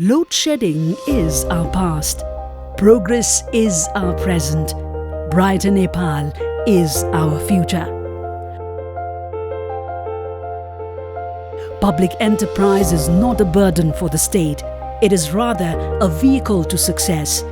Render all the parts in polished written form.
Load shedding is our past. Progress is our present. Brighter Nepal is our future. Public enterprise is not a burden for the state. It is rather a vehicle to success.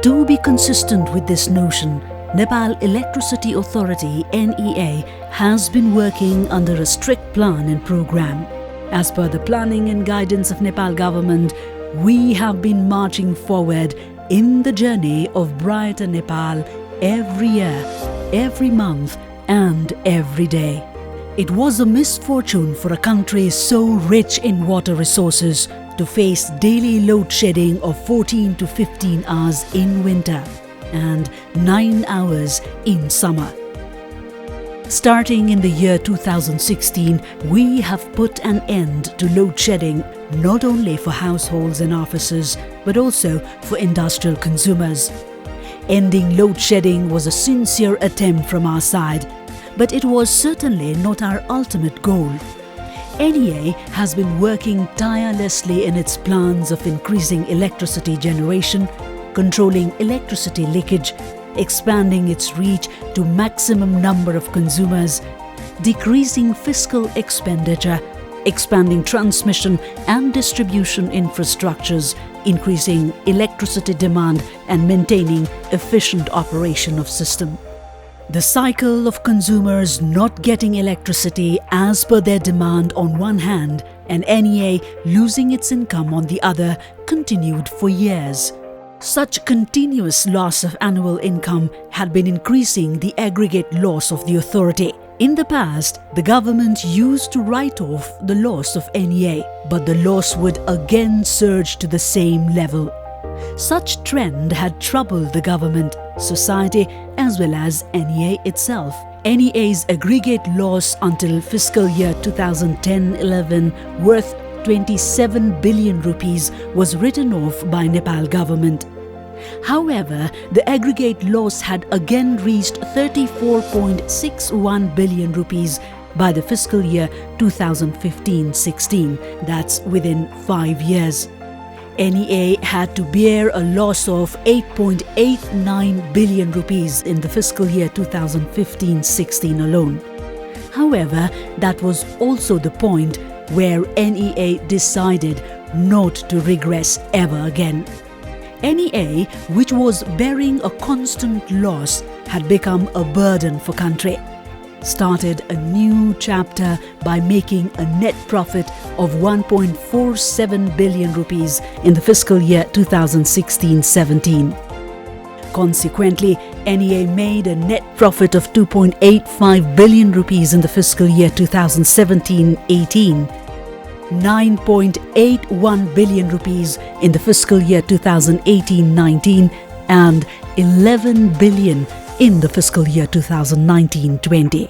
To be consistent with this notion, Nepal Electricity Authority (NEA) has been working under a strict plan and program. As per the planning and guidance of Nepal government, we have been marching forward in the journey of brighter Nepal every year, every month and every day. It was a misfortune for a country so rich in water resources to face daily load shedding of 14 to 15 hours in winter and 9 hours in summer. Starting in the year 2016, we have put an end to load shedding not only for households and offices but also for industrial consumers. Ending load shedding was a sincere attempt from our side, but it was certainly not our ultimate goal. NEA has been working tirelessly in its plans of increasing electricity generation, controlling electricity leakage, expanding its reach to maximum number of consumers, decreasing fiscal expenditure, expanding transmission and distribution infrastructures, increasing electricity demand and maintaining efficient operation of system. The cycle of consumers not getting electricity as per their demand on one hand and NEA losing its income on the other continued for years. Such continuous loss of annual income had been increasing the aggregate loss of the authority. In the past, the government used to write off the loss of NEA, but the loss would again surge to the same level. Such trend had troubled the government, society as well as NEA itself. NEA's aggregate loss until fiscal year 2010-11 worth 27 billion rupees was written off by Nepal government. However, the aggregate loss had again reached 34.61 billion rupees by the fiscal year 2015-16, that's within 5 years. NEA had to bear a loss of 8.89 billion rupees in the fiscal year 2015-16 alone. However, that was also the point where NEA decided not to regress ever again. NEA, which was bearing a constant loss, had become a burden for country. Started a new chapter by making a net profit of 1.47 billion rupees in the fiscal year 2016-17. Consequently, NEA made a net profit of 2.85 billion rupees in the fiscal year 2017-18, 9.81 billion rupees in the fiscal year 2018-19 and 11 billion in the fiscal year 2019-20.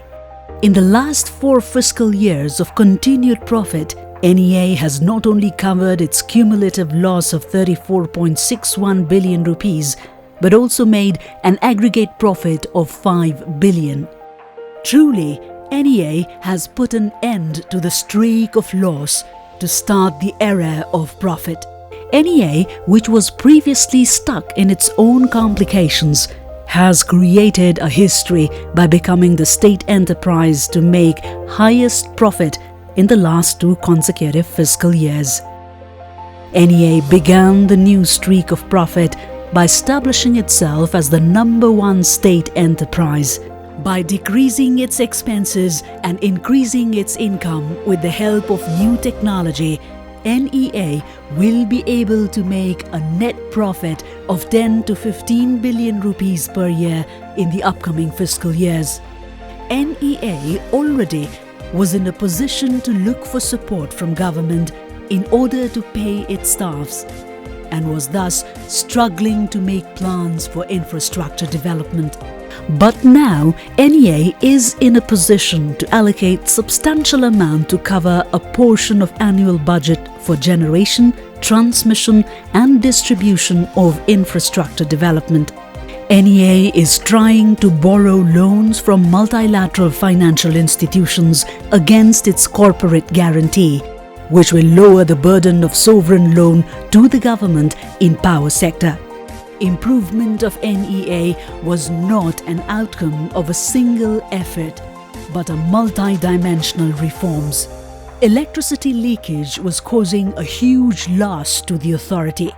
In the last 4 fiscal years of continued profit, NEA has not only covered its cumulative loss of 34.61 billion rupees but also made an aggregate profit of 5 billion. Truly, NEA has put an end to the streak of loss to start the era of profit. NEA, which was previously stuck in its own complications, has created a history by becoming the state enterprise to make highest profit in the last 2 consecutive fiscal years. NEA began the new streak of profit by establishing itself as the #1 state enterprise. By decreasing its expenses and increasing its income with the help of new technology, NEA will be able to make a net profit of 10 to 15 billion rupees per year in the upcoming fiscal years. NEA already was in a position to look for support from government in order to pay its staffs and was thus struggling to make plans for infrastructure development. But now NEA is in a position to allocate substantial amount to cover a portion of annual budget for generation, transmission and distribution of infrastructure development. NEA is trying to borrow loans from multilateral financial institutions against its corporate guarantee which will lower the burden of sovereign loan to the government in power sector. Improvement of NEA was not an outcome of a single effort, but a multi-dimensional reforms. Electricity leakage was causing a huge loss to the authority.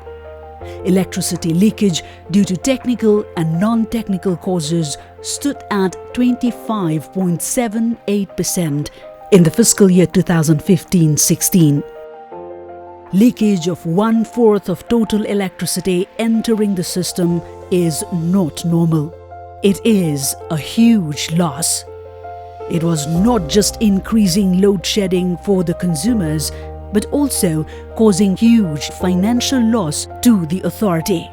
Electricity leakage due to technical and non-technical causes stood at 25.78% in the fiscal year 2015-16. Leakage of 1/4 of total electricity entering the system is not normal. It is a huge loss. It was not just increasing load shedding for the consumers, but also causing huge financial loss to the authority.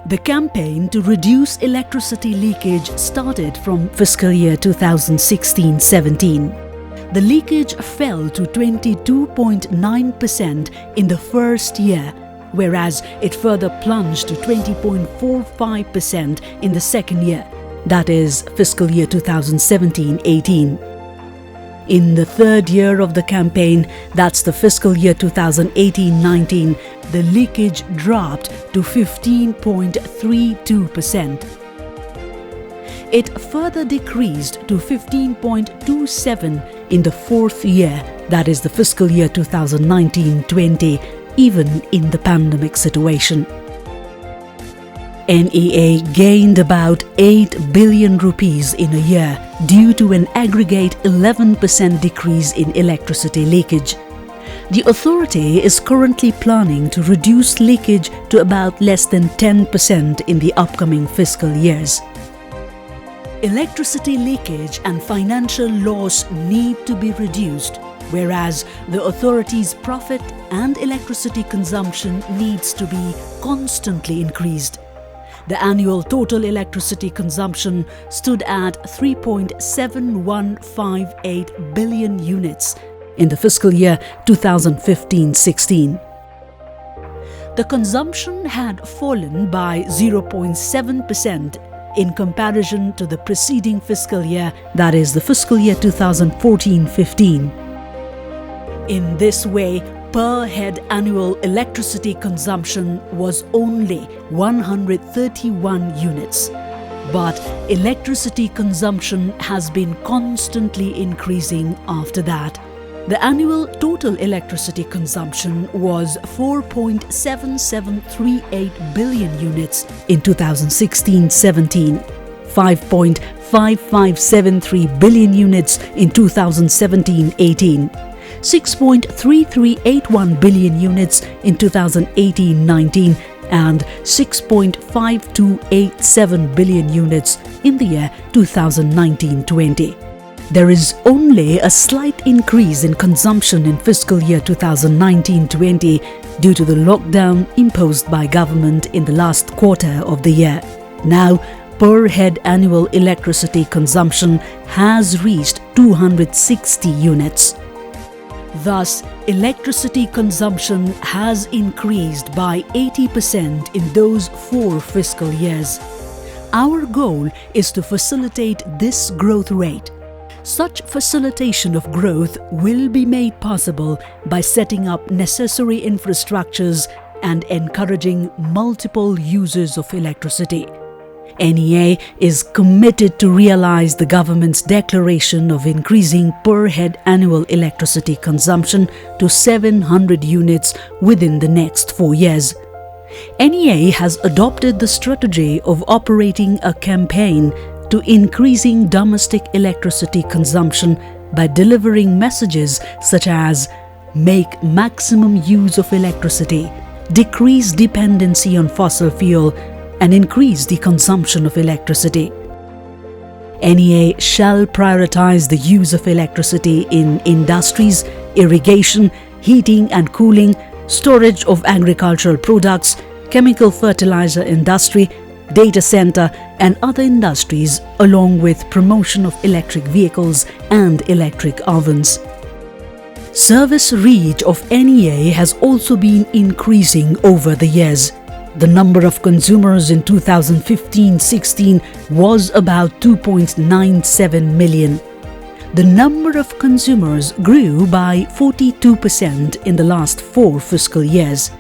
The campaign to reduce electricity leakage started from fiscal year 2016-17. The leakage fell to 22.9% in the first year, whereas it further plunged to 20.45% in the second year, that is fiscal year 2017-18. In the third year of the campaign, that's the fiscal year 2018-19, the leakage dropped to 15.32%. It further decreased to 15.27% in the fourth year, that is the fiscal year 2019-20, even in the pandemic situation. NEA gained about 8 billion rupees in a year due to an aggregate 11% decrease in electricity leakage. The authority is currently planning to reduce leakage to about less than 10% in the upcoming fiscal years. Electricity leakage and financial loss need to be reduced, whereas the authority's profit and electricity consumption needs to be constantly increased. The annual total electricity consumption stood at 3.7158 billion units in the fiscal year 2015-16. The consumption had fallen by 0.7% in comparison to the preceding fiscal year, that is the fiscal year 2014-15. In this way, per head annual electricity consumption was only 131 units. But electricity consumption has been constantly increasing after that. The annual total electricity consumption was 4.7738 billion units in 2016-17, 5.5573 billion units in 2017-18, 6.3381 billion units in 2018-19 and 6.5287 billion units in the year 2019-20. There is only a slight increase in consumption in fiscal year 2019-20 due to the lockdown imposed by government in the last quarter of the year. Now, per head annual electricity consumption has reached 260 units. Thus, electricity consumption has increased by 80% in those 4 fiscal years. Our goal is to facilitate this growth rate. Such facilitation of growth will be made possible by setting up necessary infrastructures and encouraging multiple uses of electricity. NEA is committed to realize the government's declaration of increasing per head annual electricity consumption to 700 units within the next 4 years. NEA has adopted the strategy of operating a campaign to increasing domestic electricity consumption by delivering messages such as make maximum use of electricity, decrease dependency on fossil fuel, and increase the consumption of electricity. NEA shall prioritize the use of electricity in industries, irrigation, heating and cooling, storage of agricultural products, chemical fertilizer industry, data center and other industries, along with promotion of electric vehicles and electric ovens. Service reach of NEA has also been increasing over the years. The number of consumers in 2015-16 was about 2.97 million. The number of consumers grew by 42% in the last 4 fiscal years.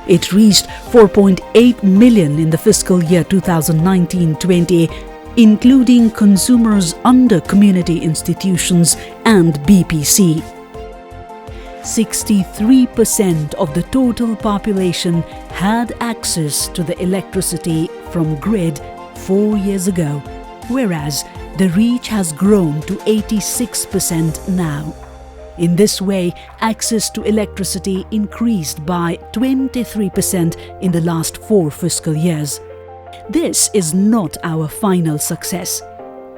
It reached 4.8 million in the fiscal year 2019-20, including consumers under community institutions and BPC. 63% of the total population had access to the electricity from grid 4 years ago, whereas the reach has grown to 86% now. In this way, access to electricity increased by 23% in the last 4 fiscal years. This is not our final success.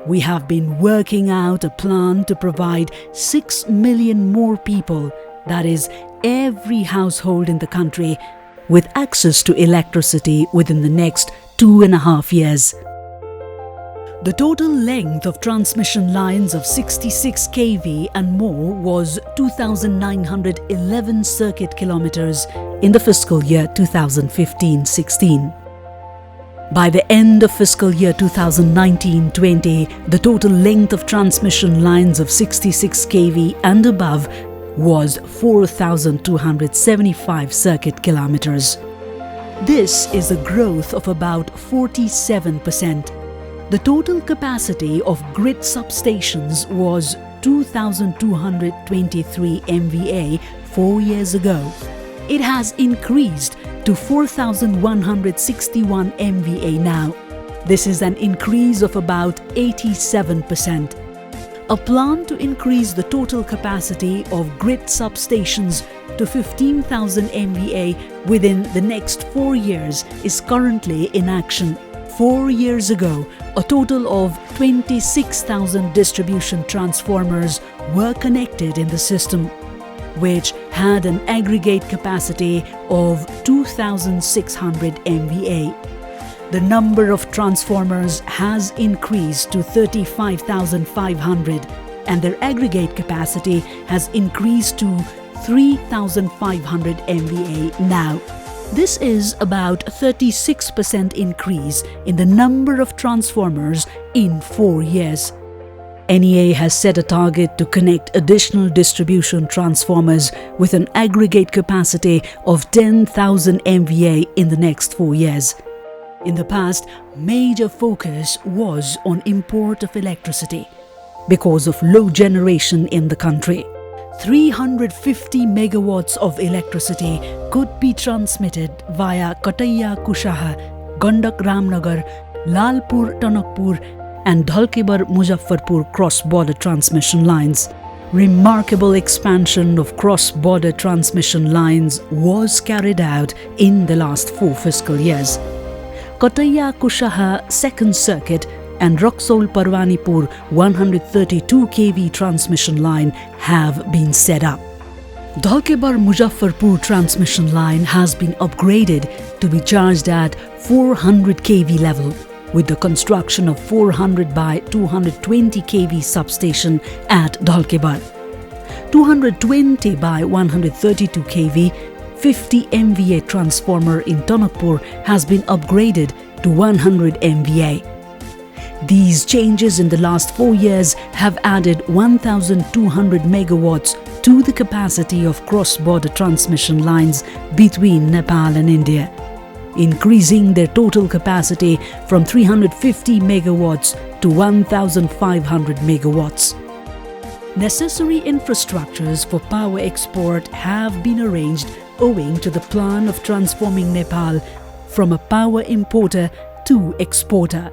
We have been working out a plan to provide 6 million more people, that is, every household in the country, with access to electricity within the next 2.5 years. The total length of transmission lines of 66 kV and more was 2,911 circuit kilometers in the fiscal year 2015-16. By the end of fiscal year 2019-20, the total length of transmission lines of 66 kV and above was 4,275 circuit kilometers. This is a growth of about 47%. The total capacity of grid substations was 2,223 MVA 4 years ago. It has increased to 4,161 MVA now. This is an increase of about 87%. A plan to increase the total capacity of grid substations to 15,000 MVA within the next 4 years is currently in action. 4 years ago, a total of 26,000 distribution transformers were connected in the system, which had an aggregate capacity of 2,600 MVA. The number of transformers has increased to 35,500 and their aggregate capacity has increased to 3,500 MVA now. This is about a 36% increase in the number of transformers in 4 years. NEA has set a target to connect additional distribution transformers with an aggregate capacity of 10,000 MVA in the next 4 years. In the past, major focus was on import of electricity because of low generation in the country. 350 megawatts of electricity could be transmitted via Kataiya Kushaha, Gandak Ramnagar, Lalpur Tanakpur and Dhalkebar Muzaffarpur cross-border transmission lines. Remarkable expansion of cross-border transmission lines was carried out in the last 4 fiscal years. Kataiya Kushaha Second Circuit and Raksol Parwanipur 132 kV transmission line have been set up. Dhalkebar Muzaffarpur transmission line has been upgraded to be charged at 400 kV level, with the construction of 400 by 220 kV substation at Dhalkebar. 220 by 132 kV 50 MVA transformer in Tanakpur has been upgraded to 100 MVA. These changes in the last 4 years have added 1,200 megawatts to the capacity of cross-border transmission lines between Nepal and India, increasing their total capacity from 350 megawatts to 1,500 megawatts. Necessary infrastructures for power export have been arranged owing to the plan of transforming Nepal from a power importer to exporter.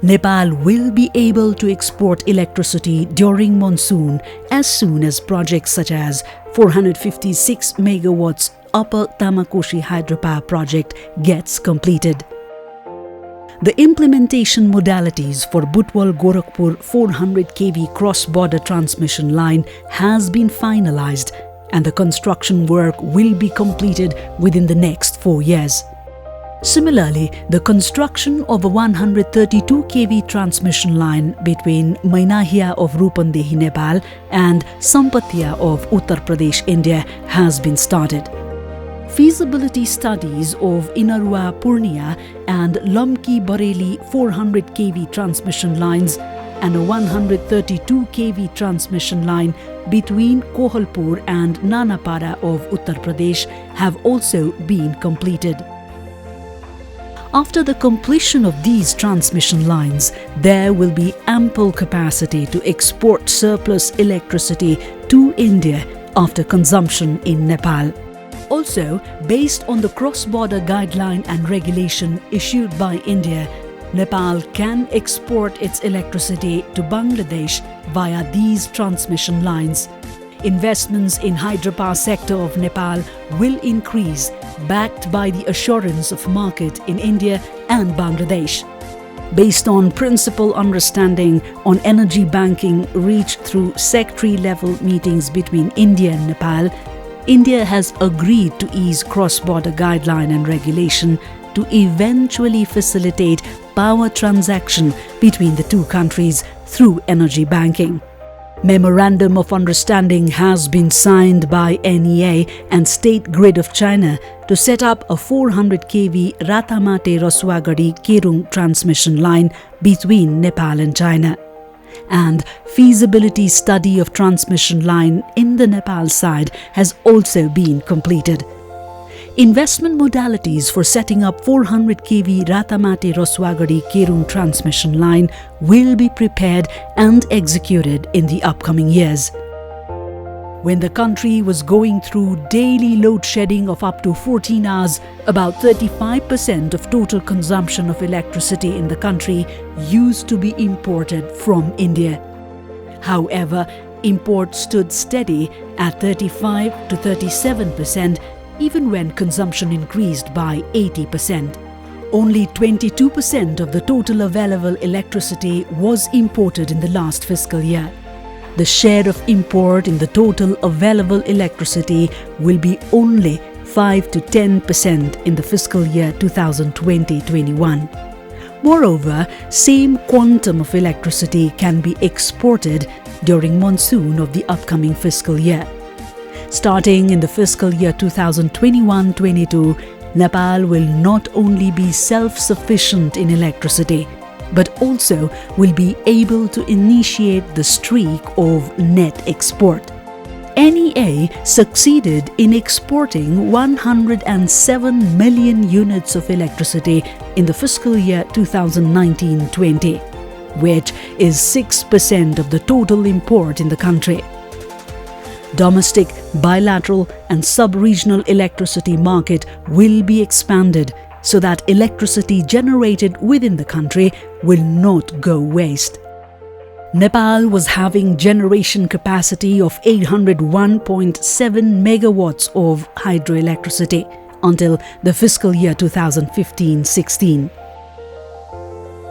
Nepal will be able to export electricity during monsoon as soon as projects such as 456 megawatts Upper Tamakoshi hydropower project gets completed. The implementation modalities for Butwal-Gorakhpur 400 kV cross-border transmission line has been finalized and the construction work will be completed within the next 4 years. Similarly, the construction of a 132 kV transmission line between Mainahia of Rupandehi, Nepal and Sampatia of Uttar Pradesh, India has been started. Feasibility studies of Inarua Purnia and Lamki Bareilly 400 kV transmission lines and a 132 kV transmission line between Kohalpur and Nanapara of Uttar Pradesh have also been completed. After the completion of these transmission lines, there will be ample capacity to export surplus electricity to India after consumption in Nepal. Also, based on the cross-border guideline and regulation issued by India, Nepal can export its electricity to Bangladesh via these transmission lines. Investments in hydropower sector of Nepal will increase, backed by the assurance of market in India and Bangladesh. Based on principal understanding on energy banking reached through secretary-level meetings between India and Nepal, India has agreed to ease cross-border guideline and regulation to eventually facilitate power transaction between the two countries through energy banking. Memorandum of Understanding has been signed by NEA and State Grid of China to set up a 400 kV Ratamate-Rasuagadi-Kerung transmission line between Nepal and China. And feasibility study of transmission line in the Nepal side has also been completed. Investment modalities for setting up 400 kV Ratamate-Rasuagadi-Kerung transmission line will be prepared and executed in the upcoming years. When the country was going through daily load shedding of up to 14 hours, about 35% of total consumption of electricity in the country used to be imported from India. However, imports stood steady at 35 to 37%, even when consumption increased by 80%. Only 22% of the total available electricity was imported in the last fiscal year. The share of import in the total available electricity will be only 5 to 10% in the fiscal year 2020-21. Moreover, same quantum of electricity can be exported during monsoon of the upcoming fiscal year. Starting in the fiscal year 2021-22, Nepal will not only be self-sufficient in electricity, but also will be able to initiate the streak of net export. NEA succeeded in exporting 107 million units of electricity in the fiscal year 2019-20, which is 6% of the total import in the country. Domestic, bilateral and sub-regional electricity market will be expanded so that electricity generated within the country will not go waste. Nepal was having generation capacity of 801.7 megawatts of hydroelectricity until the fiscal year 2015-16.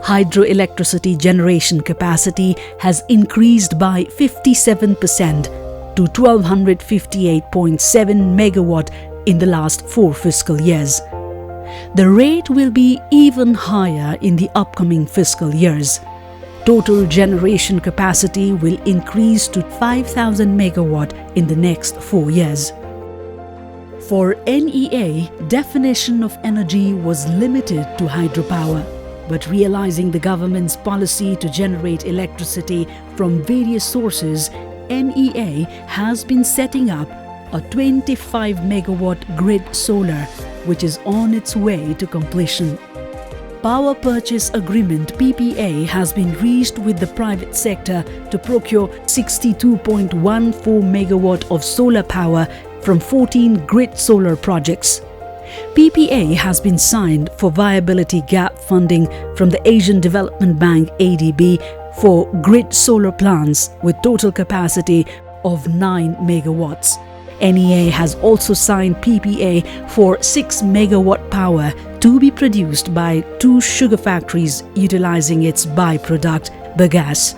Hydroelectricity generation capacity has increased by 57% to 1258.7 megawatt in the last 4 fiscal years. The rate will be even higher in the upcoming fiscal years. Total generation capacity will increase to 5,000 megawatt in the next 4 years. For NEA, definition of energy was limited to hydropower, but realizing the government's policy to generate electricity from various sources, NEA has been setting up a 25 megawatt grid solar, which is on its way to completion. Power Purchase Agreement (PPA) has been reached with the private sector to procure 62.14 megawatt of solar power from 14 grid solar projects. PPA has been signed for viability gap funding from the Asian Development Bank (ADB) for grid solar plants with total capacity of 9 megawatts. NEA has also signed PPA for 6 megawatt power to be produced by 2 sugar factories utilizing its byproduct, bagasse.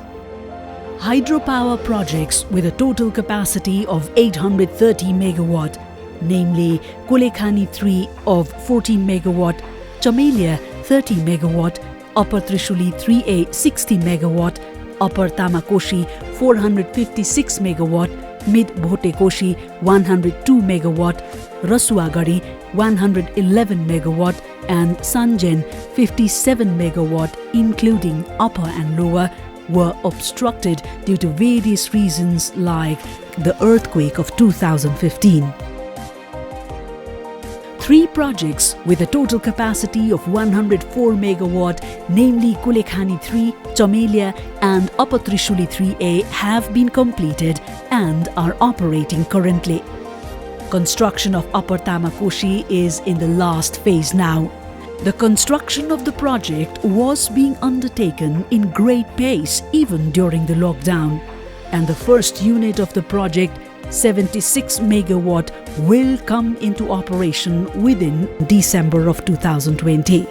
Hydropower projects with a total capacity of 830 megawatt, namely Kulekhani 3 of 40 megawatt, Chamelia 30 megawatt, Upper Trishuli 3A 60 megawatt, Upper Tamakoshi 456 megawatt, Mid Bhotekoshi 102 megawatt, Rasuagadi 111 megawatt and Sanjen 57 megawatt including upper and lower were obstructed due to various reasons like the earthquake of 2015. 3 projects with a total capacity of 104 megawatt, namely Kulekhani 3, Chamelia and Upper Trishuli 3A have been completed and are operating currently. Construction of Upper Tamakoshi is in the last phase now. The construction of the project was being undertaken in great pace even during the lockdown, and the first unit of the project, 76 megawatt, will come into operation within December of 2020.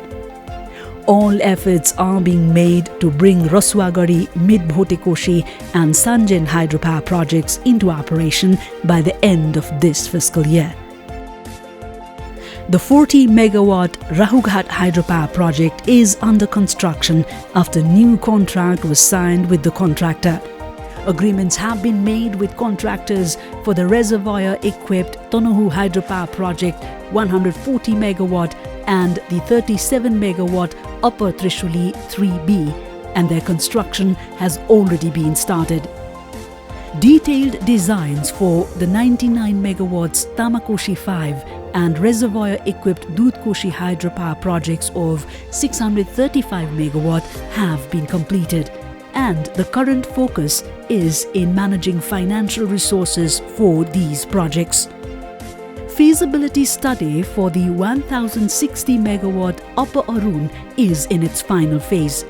All efforts are being made to bring Rasuagari, Midbhotekoshi and Sanjen hydropower projects into operation by the end of this fiscal year. The 40 megawatt Rahughat hydropower project is under construction after new contract was signed with the contractor. Agreements have been made with contractors for the reservoir-equipped Tonohu hydropower project 140 megawatt and the 37 megawatt Upper Trishuli 3B, and their construction has already been started. Detailed designs for the 99 megawatts Tamakoshi 5 and reservoir-equipped Dudkoshi hydropower projects of 635 megawatt have been completed, and the current focus is in managing financial resources for these projects. Feasibility study for the 1060 megawatt Upper Arun is in its final phase.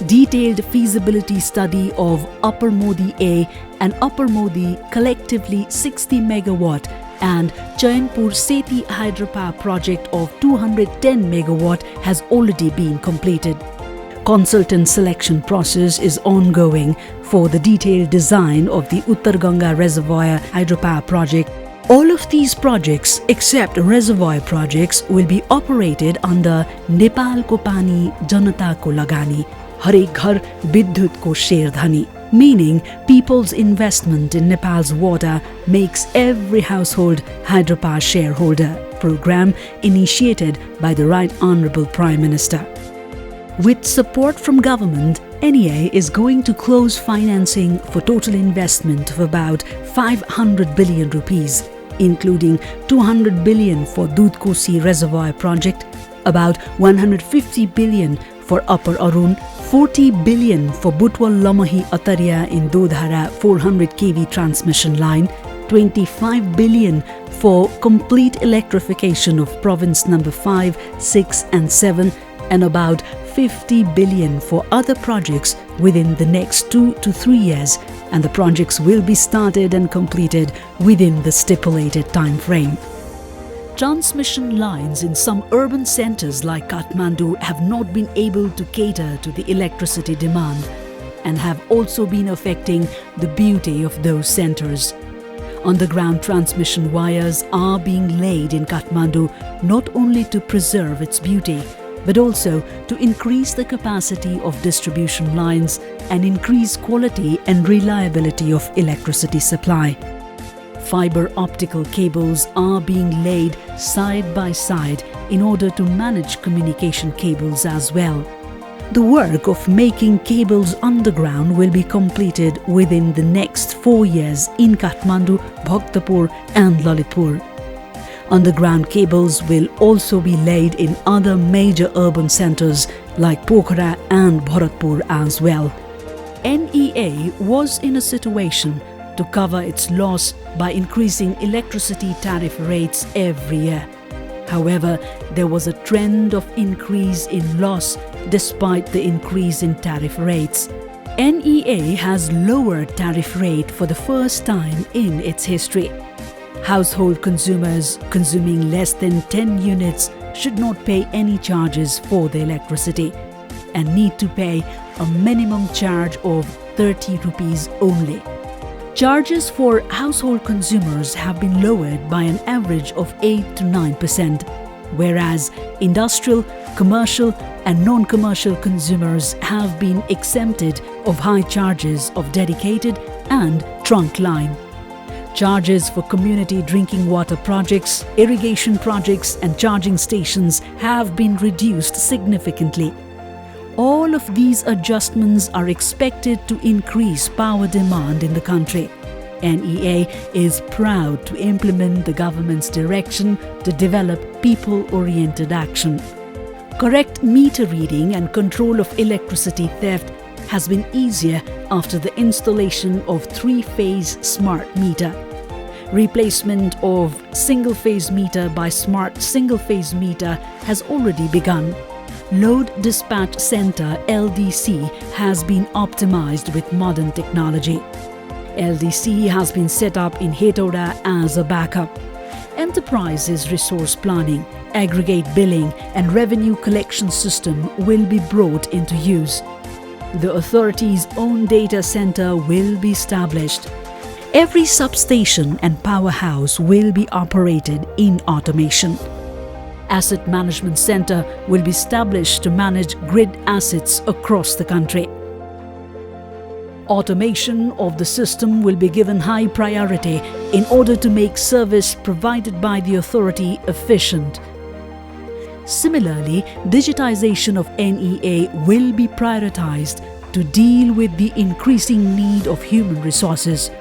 Detailed feasibility study of Upper Modi A and Upper Modi collectively 60 megawatt and Chainpur Seti hydropower project of 210 megawatt has already been completed. Consultant selection process is ongoing for the detailed design of the Uttar Ganga Reservoir hydropower project. All of these projects except reservoir projects will be operated under Nepal ko pani Janata ko lagani, Harek Ghar Vidyut ko Sherdhani, meaning people's investment in Nepal's water makes every household hydropower shareholder, program initiated by the Right Honourable Prime Minister. With support from government, NEA is going to close financing for total investment of about 500 billion rupees, including 200 billion for Dudkoshi Reservoir project, about 150 billion for Upper Arun, 40 billion for Butwal Lamahi Ataria in Dodhara 400 kV transmission line, 25 billion for complete electrification of province number 5, 6 and 7, and about 50 billion for other projects within the next 2 to 3 years, and the projects will be started and completed within the stipulated time frame. Transmission lines in some urban centers like Kathmandu have not been able to cater to the electricity demand and have also been affecting the beauty of those centers. Underground transmission wires are being laid in Kathmandu not only to preserve its beauty, but also to increase the capacity of distribution lines and increase quality and reliability of electricity supply. Fiber optical cables are being laid side by side in order to manage communication cables as well. The work of making cables underground will be completed within the next 4 years in Kathmandu, Bhaktapur and Lalitpur. Underground cables will also be laid in other major urban centers like Pokhara and Bharatpur as well. NEA was in a situation to cover its loss by increasing electricity tariff rates every year. However, there was a trend of increase in loss despite the increase in tariff rates. NEA has lowered tariff rate for the first time in its history. Household consumers consuming less than 10 units should not pay any charges for the electricity and need to pay a minimum charge of 30 rupees only. Charges for household consumers have been lowered by an average of 8 to 9%, whereas industrial, commercial and non-commercial consumers have been exempted of high charges of dedicated and trunk line. Charges for community drinking water projects, irrigation projects and charging stations have been reduced significantly. All of these adjustments are expected to increase power demand in the country. NEA is proud to implement the government's direction to develop people-oriented action. Correct meter reading and control of electricity theft has been easier after the installation of three-phase smart meter. Replacement of single-phase meter by smart single-phase meter has already begun. Load Dispatch Center (LDC) has been optimized with modern technology. LDC has been set up in Hetauda as a backup. Enterprises resource planning, aggregate billing and revenue collection system will be brought into use. The authority's own data center will be established. Every substation and powerhouse will be operated in automation. Asset Management Center will be established to manage grid assets across the country. Automation of the system will be given high priority in order to make service provided by the authority efficient. Similarly, digitization of NEA will be prioritized to deal with the increasing need of human resources.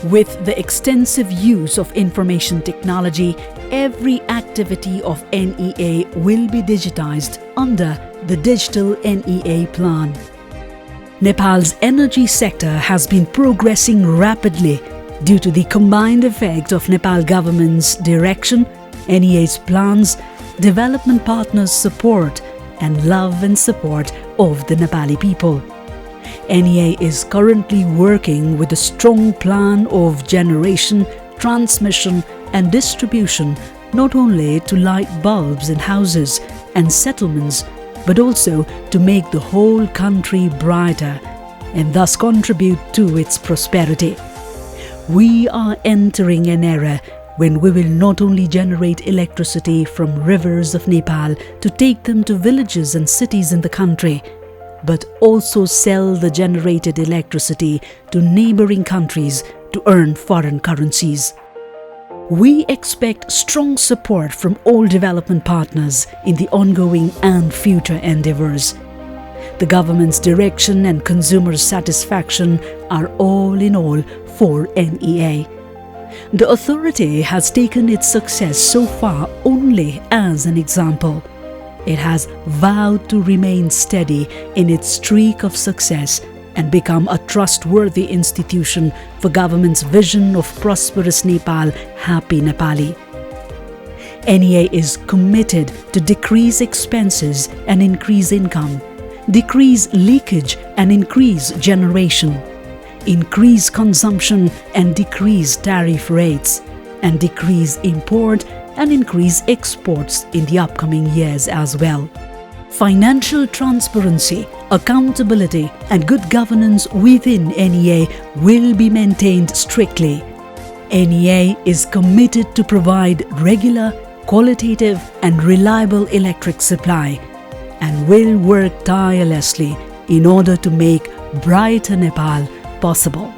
With the extensive use of information technology, every activity of NEA will be digitized under the Digital NEA Plan. Nepal's energy sector has been progressing rapidly due to the combined effect of Nepal government's direction, NEA's plans, development partners' support and love and support of the Nepali people. NEA is currently working with a strong plan of generation, transmission and distribution not only to light bulbs in houses and settlements but also to make the whole country brighter and thus contribute to its prosperity. We are entering an era when we will not only generate electricity from rivers of Nepal to take them to villages and cities in the country, but also sell the generated electricity to neighboring countries to earn foreign currencies. We expect strong support from all development partners in the ongoing and future endeavors. The government's direction and consumers' satisfaction are all in all for NEA. The authority has taken its success so far only as an example. It has vowed to remain steady in its streak of success and become a trustworthy institution for government's vision of prosperous Nepal, happy Nepali. NEA is committed to decrease expenses and increase income, decrease leakage and increase generation, increase consumption and decrease tariff rates, and decrease import and increase exports in the upcoming years as well. Financial transparency, accountability and good governance within NEA will be maintained strictly. NEA is committed to provide regular, qualitative and reliable electric supply and will work tirelessly in order to make brighter Nepal possible.